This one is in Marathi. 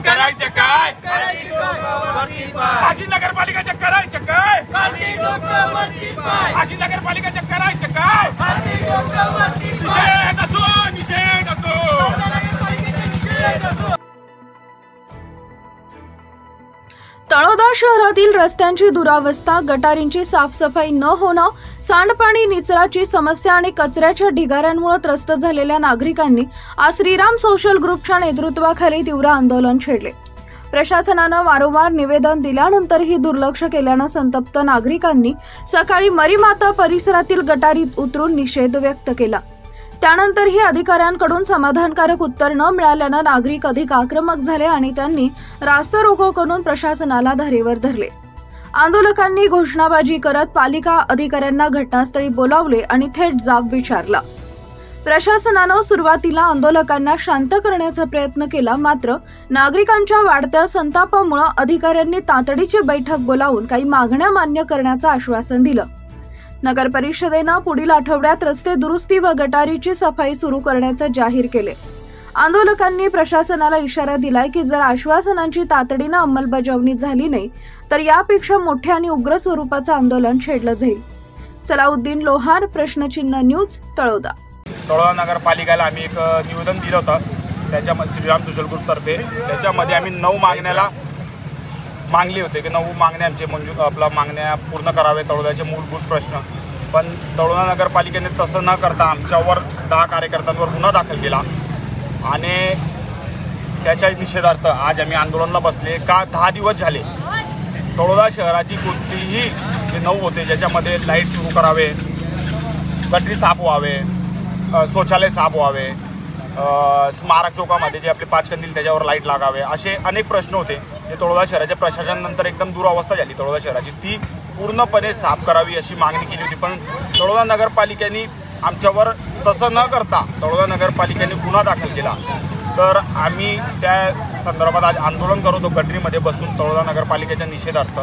करायचं काय? आशी नगरपालिकेचं करायचं काय? आशी नगरपालिकेचं करायचं काय? निषेध असो. तळोदा शहरातील रस्त्यांची दुरावस्था, गटारींची साफसफाई न होणं, सांडपाणी, निचराची समस्या आणि कचऱ्याच्या ढिगाऱ्यांमुळे त्रस्त झालेल्या नागरिकांनी आज श्रीराम सोशल ग्रुपच्या नेतृत्वाखाली तीव्र आंदोलन छेडले. प्रशासनानं वारंवार निवेदन दिल्यानंतरही दुर्लक्ष केल्यानं संतप्त नागरिकांनी सकाळी मरीमाता परिसरातील गटारीत उतरून निषेध व्यक्त केला. त्यानंतरही अधिकाऱ्यांकडून समाधानकारक उत्तर न मिळाल्यानं नागरिक अधिक आक्रमक झाले आणि त्यांनी रास्ता रोको करून प्रशासनाला धारेवर धरले. आंदोलकांनी घोषणाबाजी करत पालिका अधिकाऱ्यांना घटनास्थळी बोलावले आणि थेट जाब विचारला. प्रशासनानं सुरुवातीला आंदोलकांना शांत करण्याचा प्रयत्न केला, मात्र नागरिकांच्या वाढत्या संतापामुळे अधिकाऱ्यांनी तातडीची बैठक बोलावून काही मागण्या मान्य करण्याचं आश्वासन दिलं. नगर परिषदेनं पुढील आठवड्यात रस्ते दुरुस्ती व गटारीची सफाई सुरू करण्याचे जाहीर केले. आंदोलकांनी प्रशासनाला इशारा दिलाय की जर आश्वासनांची तातडीनं अंमलबजावणी झाली नाही तर यापेक्षा मोठ्या आणि उग्र स्वरूपाचं आंदोलन छेडलं जाईल. सलाउद्दीन लोहार, प्रश्नचिन्ह न्यूज, तळोदा. तळोदा नगरपालिकेला आम्ही एक निवेदन दिलं होतं, त्याच्यामध्ये श्रीराम सोशल ग्रुप तर्फे. त्याच्यामध्ये आम्ही 9 मागण्याला मागले होते की 9 मागण्या आमचे मागण्या पूर्ण करावे, तळोदाचे मूलभूत प्रश्न. पण तळोदा नगरपालिकेने तसं न करता आमच्यावर 10 कार्यकर्त्यांवर गुन्हा दाखल केला आणि त्याच्या निषेधार्थ आज आम्ही आंदोलनाला बसले. का 10 दिवस झाले तळोदा शहराची कोणतीही जे 9 होते ज्याच्यामध्ये लाईट सुरू करावे, गटरी साफ व्हावे, शौचालय साफ व्हावे, स्मारक चौकामध्ये जे आपले 5 कंदील त्याच्यावर लाईट लागावे, असे अनेक प्रश्न होते जे तळोदा शहराच्या प्रशासनानंतर एकदम दुरावस्था झाली तळोदा शहराची, ती पूर्णपणे साफ करावी अशी मागणी केली होती. पण तळोदा नगरपालिकेने आमच्यावर तसं न करता तळोदा नगरपालिकेने गुन्हा दाखल केला. तर आम्ही त्या संदर्भात आज आंदोलन करत होतो गटरीमध्ये बसून तळोदा नगरपालिकेच्या निषेधार्थ.